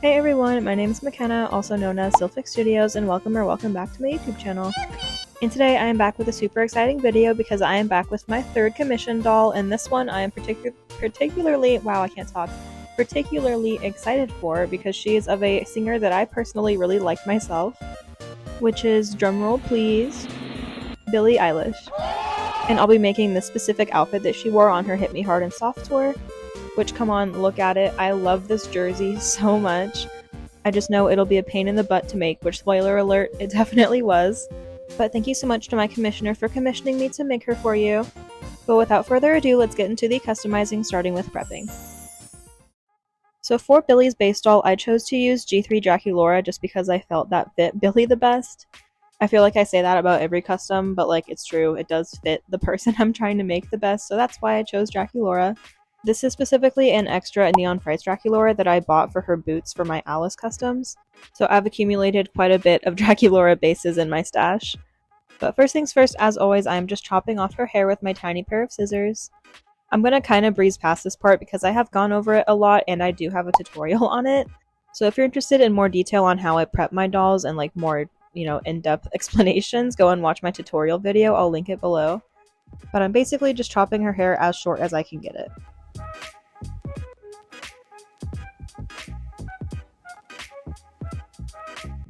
Hey everyone, my name is McKenna, also known as Sylphic Studios, and welcome back to my YouTube channel. And today I am back with a super exciting video because I am back with my third commission doll, and this one I am particularly excited for because she is of a singer that I personally really like myself, which is, drumroll please, Billie Eilish. And I'll be making this specific outfit that she wore on her Hit Me Hard and Soft tour, which, come on, look at it. I love this jersey so much. I just know it'll be a pain in the butt to make, which, spoiler alert, it definitely was. But thank you so much to my commissioner for commissioning me to make her for you. But without further ado, let's get into the customizing, starting with prepping. So for Billie's base doll, I chose to use G3 Draculaura just because I felt that fit Billie the best. I feel like I say that about every custom, but like, it's true, it does fit the person I'm trying to make the best, so that's why I chose Draculaura. This is specifically an extra Neon Frights Draculaura that I bought for her boots for my Alice customs, so I've accumulated quite a bit of Draculaura bases in my stash. But first things first, as always, I'm just chopping off her hair with my tiny pair of scissors. I'm gonna kind of breeze past this part because I have gone over it a lot and I do have a tutorial on it, so if you're interested in more detail on how I prep my dolls and like more, in-depth explanations, go and watch my tutorial video, I'll link it below. But I'm basically just chopping her hair as short as I can get it.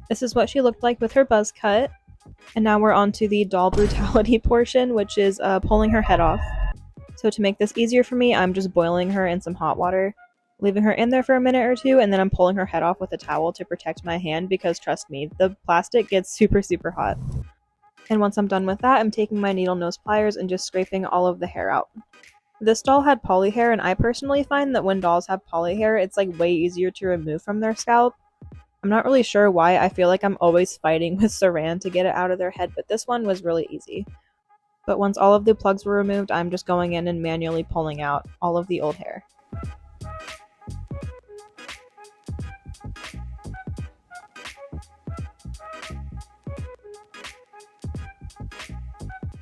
This is what she looked like with her buzz cut. And now we're on to the doll brutality portion, which is pulling her head off. So to make this easier for me, I'm just boiling her in some hot water, leaving her in there for a minute or two, and then I'm pulling her head off with a towel to protect my hand because, trust me, the plastic gets super hot. And once I'm done with that, I'm taking my needle nose pliers and just scraping all of the hair out. This doll had poly hair, and I personally find that when dolls have poly hair, it's like way easier to remove from their scalp. I'm not really sure why. I feel like I'm always fighting with Saran to get it out of their head, but this one was really easy. But once all of the plugs were removed, I'm just going in and manually pulling out all of the old hair.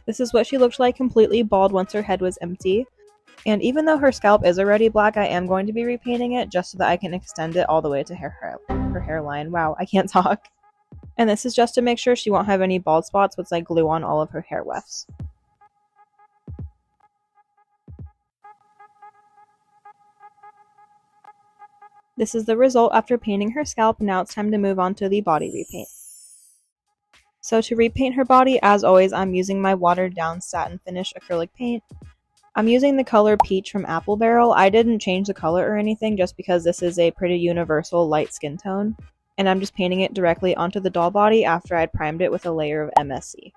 This is what she looked like completely bald once her head was empty. And even though her scalp is already black, I am going to be repainting it just so that I can extend it all the way to her hairline. Wow, I can't talk. And this is just to make sure she won't have any bald spots once I glue on all of her hair wefts. This is the result after painting her scalp. Now it's time to move on to the body repaint. So to repaint her body, as always, I'm using my watered down satin finish acrylic paint. I'm using the color Peach from Apple Barrel. I didn't change the color or anything just because this is a pretty universal light skin tone, and I'm just painting it directly onto the doll body after I'd primed it with a layer of MSC.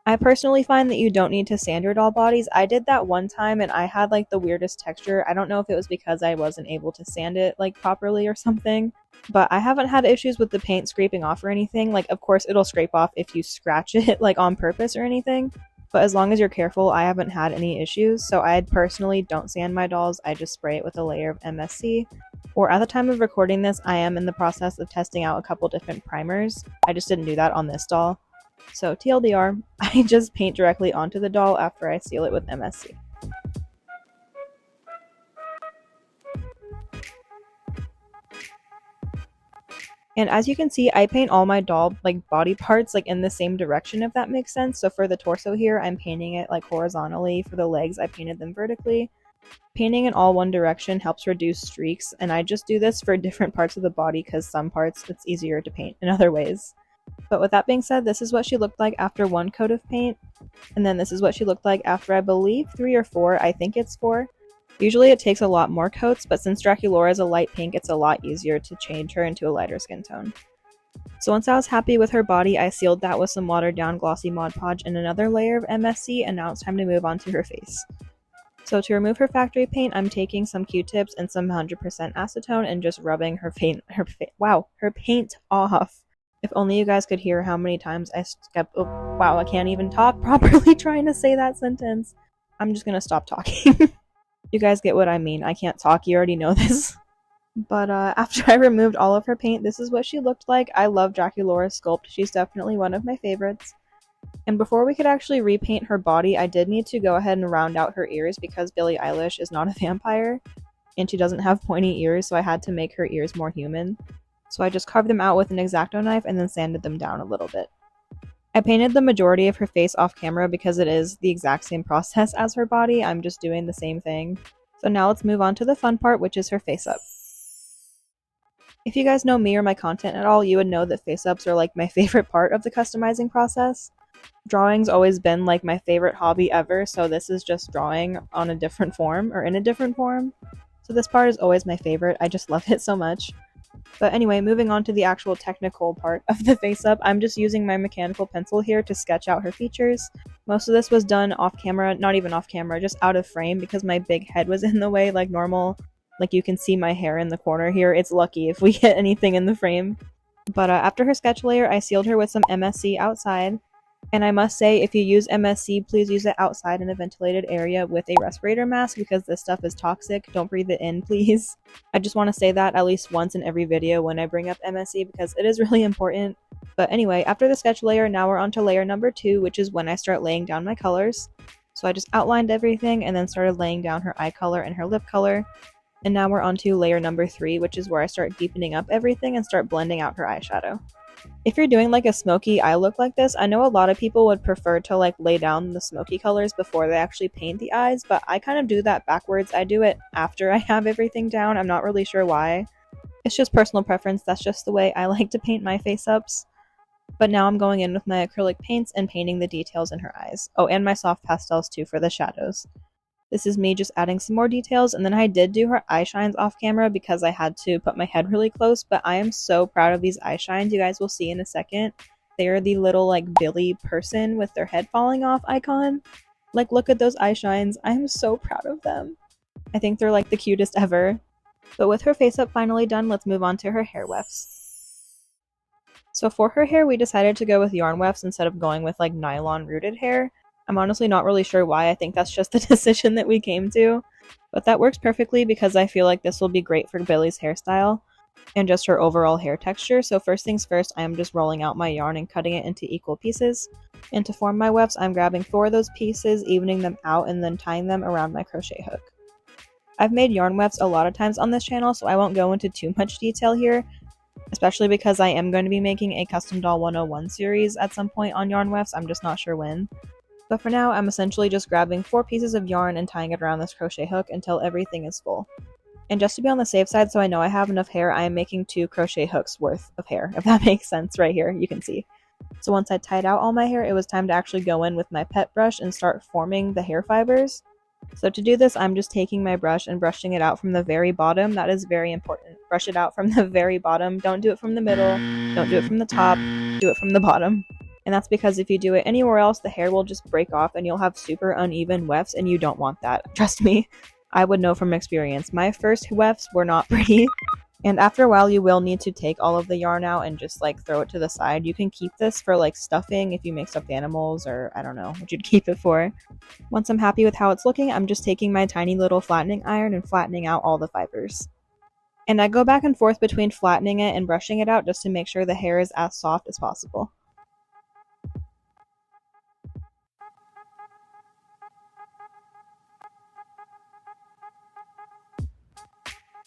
I personally find that you don't need to sand your doll bodies. I did that one time and I had like the weirdest texture. I don't know if it was because I wasn't able to sand it like properly or something, but I haven't had issues with the paint scraping off or anything. Like, of course it'll scrape off if you scratch it like on purpose or anything, but as long as you're careful, I haven't had any issues. So I personally don't sand my dolls, I just spray it with a layer of MSC. Or at the time of recording this, I am in the process of testing out a couple different primers. I just didn't do that on this doll. So TLDR, I just paint directly onto the doll after I seal it with MSC. And as you can see, I paint all my doll body parts in the same direction, if that makes sense. So for the torso here, I'm painting it horizontally. For the legs, I painted them vertically. Painting in all one direction helps reduce streaks, and I just do this for different parts of the body because some parts it's easier to paint in other ways. But with that being said, this is what she looked like after one coat of paint, and then this is what she looked like after, I believe, 3 or 4. I think it's 4. Usually it takes a lot more coats, but since Draculaura is a light pink, it's a lot easier to change her into a lighter skin tone. So once I was happy with her body, I sealed that with some watered down glossy Mod Podge and another layer of MSC, and now it's time to move on to her face. So to remove her factory paint, I'm taking some Q-tips and some 100% acetone and just rubbing her paint off. If only you guys could hear how many times I kept, oh wow, I can't even talk properly trying to say that sentence. I'm just gonna stop talking. You guys get what I mean. I can't talk, you already know this. But after I removed all of her paint, this is what she looked like. I love Draculaura's sculpt. She's definitely one of my favorites. And before we could actually repaint her body, I did need to go ahead and round out her ears because Billie Eilish is not a vampire. and she doesn't have pointy ears, so I had to make her ears more human. So I just carved them out with an X-Acto knife and then sanded them down a little bit. I painted the majority of her face off camera because it is the exact same process as her body. I'm just doing the same thing. So now let's move on to the fun part, which is her face up. If you guys know me or my content at all, you would know that face ups are like my favorite part of the customizing process. Drawing's always been like my favorite hobby ever, so this is just drawing on a different form, or in a different form. So this part is always my favorite. I just love it so much. But anyway, moving on to the actual technical part of the face up, I'm just using my mechanical pencil here to sketch out her features. Most of this was done off camera, not even off camera, just out of frame because my big head was in the way like normal. Like you can see my hair in the corner here. It's lucky if we get anything in the frame. But after her sketch layer, I sealed her with some MSC outside. And I must say, if you use MSC, please use it outside in a ventilated area with a respirator mask because this stuff is toxic. Don't breathe it in, please. I just want to say that at least once in every video when I bring up MSC because it is really important. But anyway, after the sketch layer, now we're on to layer number 2, which is when I start laying down my colors. So I just outlined everything and then started laying down her eye color and her lip color. And now we're on to layer number 3, which is where I start deepening up everything and start blending out her eyeshadow. If you're doing like a smoky eye look like this, I know a lot of people would prefer to like lay down the smoky colors before they actually paint the eyes, but I kind of do that backwards. I do it after I have everything down. I'm not really sure why. It's just personal preference. That's just the way I like to paint my face ups. But now I'm going in with my acrylic paints and painting the details in her eyes. Oh, and my soft pastels too for the shadows. This is me just adding some more details, and then I did do her eye shines off camera because I had to put my head really close, but I am so proud of these eye shines. You guys will see in a second. They are the little like Billie person with their head falling off icon. Like, look at those eye shines. I am so proud of them. I think they're like the cutest ever. But with her face up finally done, let's move on to her hair wefts. So for her hair, we decided to go with yarn wefts instead of going with like nylon rooted hair. I'm honestly not really sure why. I think that's just the decision that we came to. But that works perfectly because I feel like this will be great for Billie's hairstyle and just her overall hair texture. So first things first, I am just rolling out my yarn and cutting it into equal pieces. And to form my wefts, I'm grabbing 4 of those pieces, evening them out, and then tying them around my crochet hook. I've made yarn wefts a lot of times on this channel, so I won't go into too much detail here, especially because I am going to be making a Custom Doll 101 series at some point on yarn wefts. I'm just not sure when. But for now, I'm essentially just grabbing 4 pieces of yarn and tying it around this crochet hook until everything is full. And just to be on the safe side so I know I have enough hair, I am making 2 crochet hooks worth of hair, if that makes sense right here, you can see. So once I tied out all my hair, it was time to actually go in with my pet brush and start forming the hair fibers. So to do this, I'm just taking my brush and brushing it out from the very bottom. That is very important. Brush it out from the very bottom. Don't do it from the middle. Don't do it from the top. Do it from the bottom. And that's because if you do it anywhere else, the hair will just break off and you'll have super uneven wefts, and you don't want that. Trust me, I would know from experience. My first wefts were not pretty. And after a while, you will need to take all of the yarn out and just like throw it to the side. You can keep this for like stuffing if you make stuffed animals, or I don't know what you'd keep it for. Once I'm happy with how it's looking, I'm just taking my tiny little flattening iron and flattening out all the fibers. And I go back and forth between flattening it and brushing it out just to make sure the hair is as soft as possible.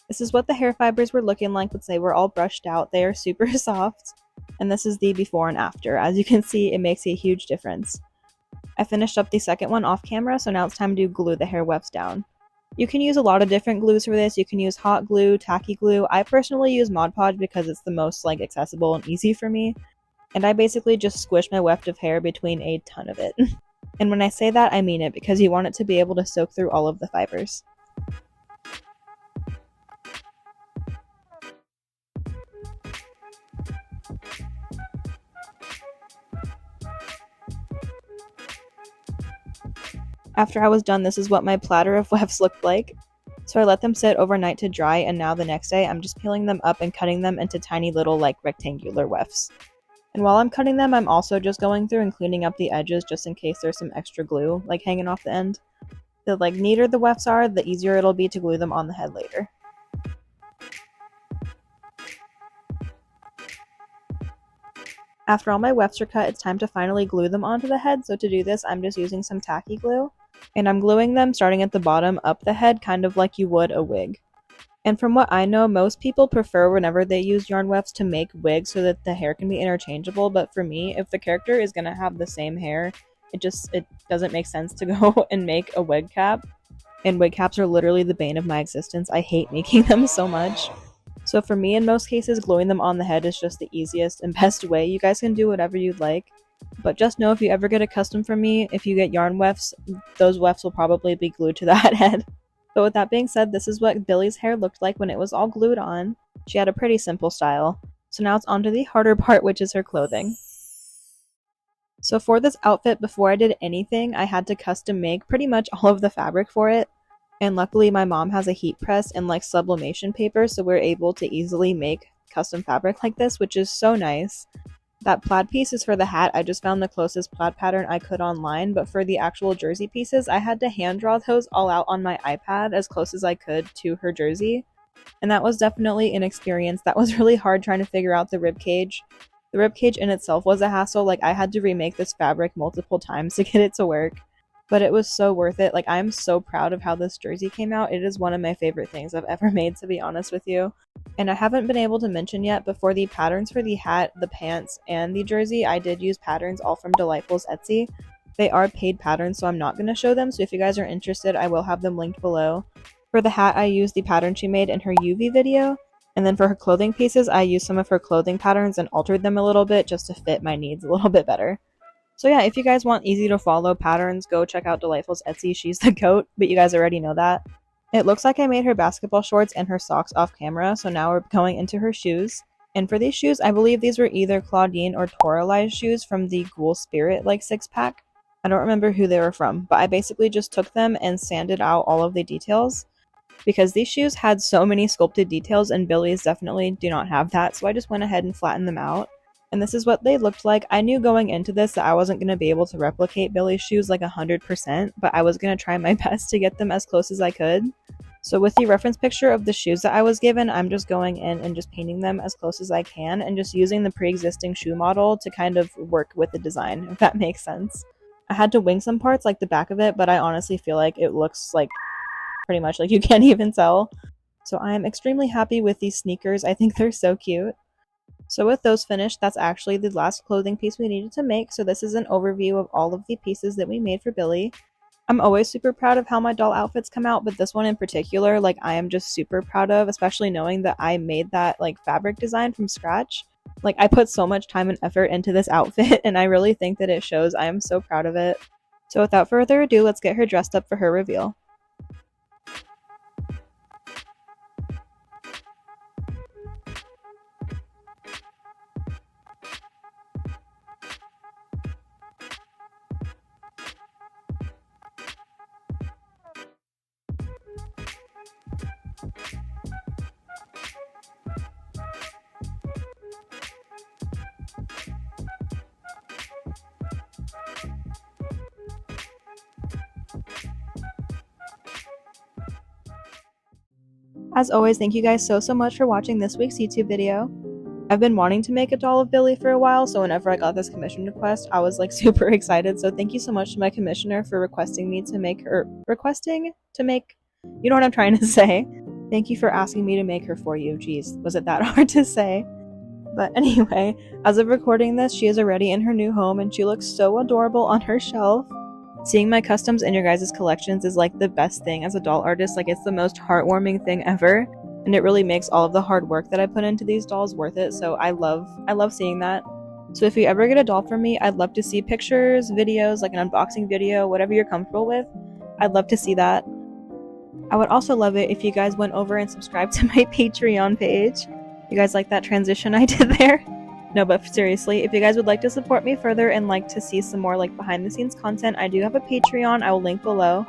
This is what the hair fibers were looking like once they were all brushed out. They are super soft. And this is the before and after. As you can see, it makes a huge difference. I finished up the second one off camera, so now it's time to glue the hair wefts down. You can use a lot of different glues for this. You can use hot glue, tacky glue. I personally use Mod Podge because it's the most like accessible and easy for me. And I basically just squish my weft of hair between a ton of it. And when I say that, I mean it, because you want it to be able to soak through all of the fibers. After I was done, this is what my platter of wefts looked like. So I let them sit overnight to dry, and now the next day I'm just peeling them up and cutting them into tiny little like rectangular wefts. And while I'm cutting them, I'm also just going through and cleaning up the edges just in case there's some extra glue like hanging off the end. The like neater the wefts are, the easier it'll be to glue them on the head later. After all my wefts are cut, it's time to finally glue them onto the head. So to do this, I'm just using some tacky glue. And I'm gluing them starting at the bottom up the head, kind of like you would a wig. And from what I know, most people prefer whenever they use yarn wefts to make wigs so that the hair can be interchangeable, but for me, if the character is going to have the same hair, it doesn't make sense to go and make a wig cap. And wig caps are literally the bane of my existence. I hate making them so much. So for me, in most cases, gluing them on the head is just the easiest and best way. You guys can do whatever you'd like, but just know if you ever get a custom from me, if you get yarn wefts, those wefts will probably be glued to that head. But with that being said, this is what Billie's hair looked like when it was all glued on. She had a pretty simple style. So now it's on to the harder part, which is her clothing. So for this outfit, before I did anything, I had to custom make pretty much all of the fabric for it. And luckily my mom has a heat press and like sublimation paper, so we're able to easily make custom fabric like this, which is so nice. That plaid piece is for the hat. I just found the closest plaid pattern I could online, but for the actual jersey pieces, I had to hand draw those all out on my iPad as close as I could to her jersey. And that was definitely an experience. That was really hard trying to figure out the rib cage. The rib cage in itself was a hassle. Like, I had to remake this fabric multiple times to get it to work. But it was so worth it. Like, I'm so proud of how this jersey came out. It is one of my favorite things I've ever made, to be honest with you. And I haven't been able to mention yet, but for the patterns for the hat, the pants, and the jersey, I did use patterns all from Delightful's Etsy. They are paid patterns, so I'm not going to show them, so if you guys are interested, I will have them linked below. For the hat, I used the pattern she made in her UV video, and then for her clothing pieces, I used some of her clothing patterns and altered them a little bit just to fit my needs a little bit better. So yeah, if you guys want easy to follow patterns, go check out Delightful's Etsy. She's the goat, but you guys already know that. It looks like I made her basketball shorts and her socks off camera, so now we're going into her shoes. And for these shoes, I believe these were either Claudine or Torali's shoes from the Ghoul Spirit like 6-pack. I don't remember who they were from, but I basically just took them and sanded out all of the details. Because these shoes had so many sculpted details and Billie's definitely do not have that, so I just went ahead and flattened them out. And this is what they looked like. I knew going into this that I wasn't going to be able to replicate Billie's shoes like 100%, but I was going to try my best to get them as close as I could. So with the reference picture of the shoes that I was given, I'm just going in and just painting them as close as I can and just using the pre-existing shoe model to kind of work with the design, if that makes sense. I had to wing some parts like the back of it, but I honestly feel like it looks like pretty much like you can't even tell. So I'm extremely happy with these sneakers. I think they're so cute. So with those finished, that's actually the last clothing piece we needed to make. So this is an overview of all of the pieces that we made for Billie. I'm always super proud of how my doll outfits come out, but this one in particular, like, I am just super proud of, especially knowing that I made that like fabric design from scratch. Like, I put so much time and effort into this outfit and I really think that it shows. I am so proud of it. So without further ado, let's get her dressed up for her reveal. As always, thank you guys so much for watching this week's YouTube video. I've been wanting to make a doll of Billie for a while, so whenever I got this commission request, I was like super excited. So thank you so much to my commissioner for requesting to make, you know what I'm trying to say. Thank you for asking me to make her for you. Jeez, was it that hard to say? But anyway, as of recording this, she is already in her new home and she looks so adorable on her shelf. Seeing my customs in your guys' collections is like the best thing as a doll artist. Like, it's the most heartwarming thing ever, and it really makes all of the hard work that I put into these dolls worth it. So I love seeing that. So if you ever get a doll from me, I'd love to see pictures, videos, like an unboxing video, whatever you're comfortable with. I'd love to see that. I would also love it if you guys went over and subscribed to my Patreon page. You guys like that transition I did there? No, but seriously, if you guys would like to support me further and like to see some more like behind the scenes content, I do have a Patreon. I will link below.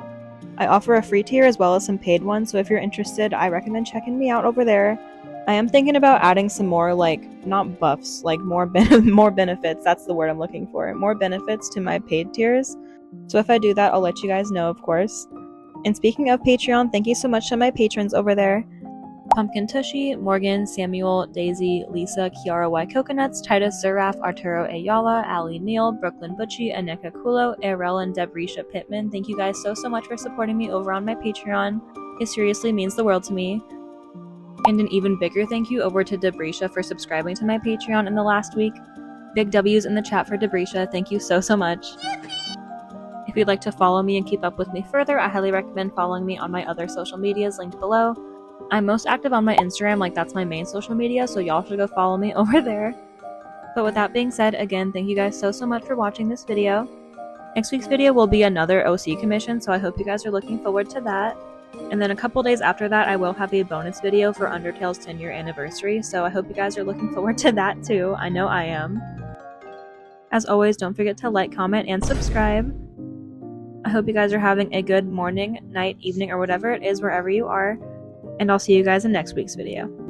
I offer a free tier as well as some paid ones, so if you're interested, I recommend checking me out over there. I am thinking about adding some more, like, not buffs, like more benefits. That's the word I'm looking for. More benefits to my paid tiers. So if I do that, I'll let you guys know, of course. And speaking of Patreon, thank you so much to my patrons over there. Pumpkin Tushy, Morgan, Samuel, Daisy, Lisa, Kiara Y. Coconuts, Titus Zeraf, Arturo Ayala, Ali Neal, Brooklyn Butchie, Aneka Kulo, Arel, and Debrisha Pittman. Thank you guys so much for supporting me over on my Patreon. It seriously means the world to me. And an even bigger thank you over to Debrisha for subscribing to my Patreon in the last week. Big W's in the chat for Debrisha. Thank you so much. If you'd like to follow me and keep up with me further, I highly recommend following me on my other social medias linked below. I'm most active on my Instagram, like that's my main social media, so y'all should go follow me over there. But with that being said, again, thank you guys so much for watching this video. Next week's video will be another OC commission, so I hope you guys are looking forward to that. And then a couple days after that, I will have a bonus video for Undertale's 10-year anniversary, so I hope you guys are looking forward to that too. I know I am. As always, don't forget to like, comment, and subscribe. I hope you guys are having a good morning, night, evening, or whatever it is wherever you are, and I'll see you guys in next week's video.